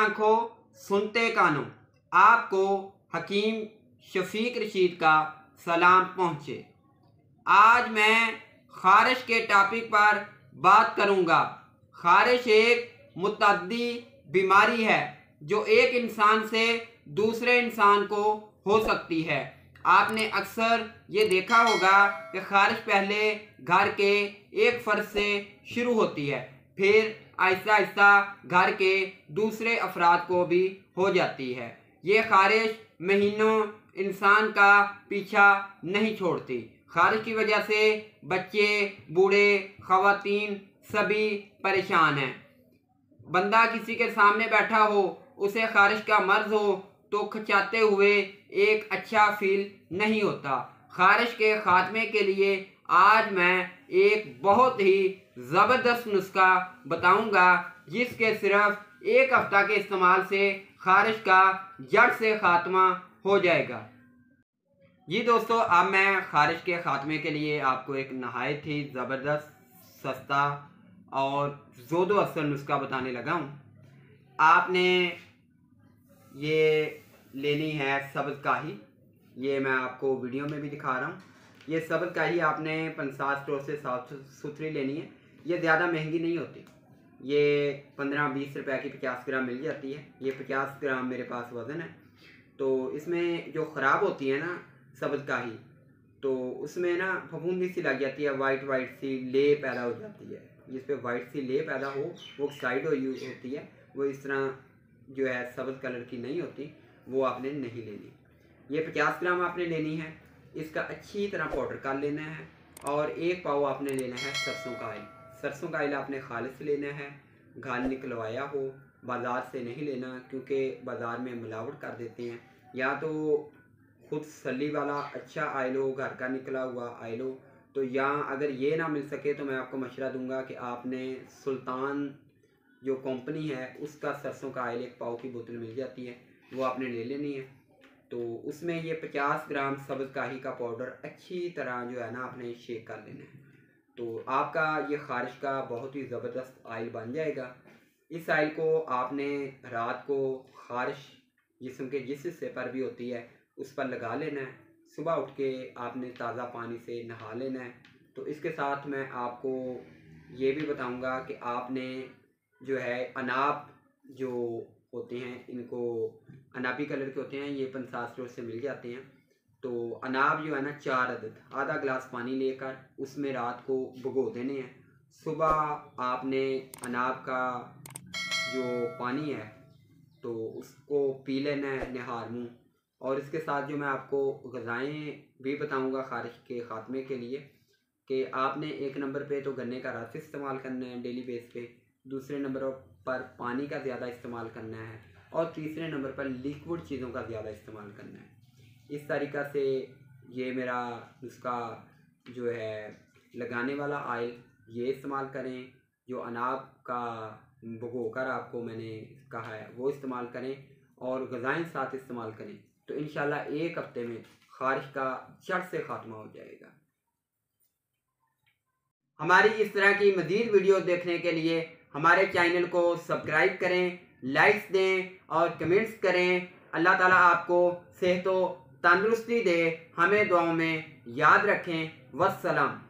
आंखों सुनते कानों, आपको हकीम शफीक रशीद का सलाम पहुँचे। आज मैं खारिश के टॉपिक पर बात करूँगा। खारिश एक मुतअद्दी बीमारी है जो एक इंसान से दूसरे इंसान को हो सकती है। आपने अक्सर ये देखा होगा कि खारिश पहले घर के एक फर्द से शुरू होती है, फिर आहिस्ता आहिस्ता घर के दूसरे अफराद को भी हो जाती है। ये खारिश महीनों इंसान का पीछा नहीं छोड़ती। खारिश की वजह से बच्चे, बूढ़े, ख़वातीन सभी परेशान हैं। बंदा किसी के सामने बैठा हो, उसे खारिश का मर्ज हो तो खचाते हुए एक अच्छा फील नहीं होता। खारिश के ख़ात्मे के लिए आज मैं एक बहुत ही ज़बरदस्त नुस्खा बताऊंगा, जिसके सिर्फ एक हफ्ता के इस्तेमाल से खारिश का जड़ से ख़ात्मा हो जाएगा। जी दोस्तों, अब मैं खारिश के ख़ात्मे के लिए आपको एक नहायत ही ज़बरदस्त, सस्ता और ज़ोदो असर नुस्खा बताने लगा हूँ। आपने ये लेनी है सब्ज़ काही। ये मैं आपको वीडियो में भी दिखा रहा हूँ। ये सब्ज़ काही आपने 50 स्टोर से साफ सुथरी लेनी है। ये ज़्यादा महंगी नहीं होती। ये 15-20 रुपए की 50 ग्राम मिल जाती है। ये 50 ग्राम मेरे पास वज़न है। तो इसमें जो ख़राब होती है ना सब्ज़ काही, तो उसमें ना फफूंदी सी लग जाती है, वाइट सी ले पैदा हो जाती है। जिस पे वाइट सी ले पैदा हो वो साइड होती है, वो इस तरह जो है सब्ज़ कलर की नहीं होती, वो आपने नहीं लेनी। ये 50 ग्राम आपने लेनी है। इसका अच्छी तरह पाउडर कर लेना है और एक पाव आपने लेना है सरसों का ऑयल। सरसों का ऑयल आपने खालिस लेना है, घाल निकलवाया हो, बाज़ार से नहीं लेना, क्योंकि बाज़ार में मिलावट कर देते हैं। या तो खुद सली वाला अच्छा ऑयल हो, घर का निकला हुआ ऑयल हो। तो या अगर ये ना मिल सके तो मैं आपको मशवरा दूंगा कि आपने सुल्तान जो कंपनी है उसका सरसों का ऑयल एक पाव की बोतल मिल जाती है, वो आपने ले लेनी है। तो उसमें ये 50 ग्राम सब्ज़ काही का पाउडर अच्छी तरह जो है ना आपने शेक कर लेना है। तो आपका ये खारिश का बहुत ही ज़बरदस्त ऑयल बन जाएगा। इस ऑयल को आपने रात को खारिश जिस्म के जिस हिस्से पर भी होती है उस पर लगा लेना है। सुबह उठ के आपने ताज़ा पानी से नहा लेना है। तो इसके साथ मैं आपको ये भी बताऊंगा कि आपने जो है अनाब जो होते हैं, इनको अनाबी कलर के होते हैं, ये 50 स्टोर से मिल जाते हैं। तो अनाब जो है ना 4 अदद, आधा गिलास पानी लेकर उसमें रात को भिगो देने हैं। सुबह आपने अनाब का जो पानी है तो उसको पी लेना है निहार मुँह। और इसके साथ जो मैं आपको ग़िज़ाएँ भी बताऊंगा खारिश के ख़ात्मे के लिए, कि आपने एक नंबर पे तो गन्ने का रस इस्तेमाल करना है डेली बेस पे, दूसरे नंबर पर पानी का ज़्यादा इस्तेमाल करना है, और तीसरे नंबर पर लिक्विड चीज़ों का ज़्यादा इस्तेमाल करना है। इस तरीक़ा से ये मेरा नुस्खा जो है लगाने वाला ऑयल ये इस्तेमाल करें, जो अनाब का भिगो कर आपको मैंने कहा है वो इस्तेमाल करें, और ग़िज़ाएँ साथ इस्तेमाल करें। तो इंशाल्लाह एक हफ्ते में खारिश का जड़ से ख़ात्मा हो जाएगा। हमारी इस तरह की मज़ीद वीडियो देखने के लिए हमारे चैनल को सब्सक्राइब करें, लाइक्स दें और कमेंट्स करें। अल्लाह ताला आपको सेहत व तंदुरुस्ती दे। हमें दुआओं में याद रखें। वस्सलाम।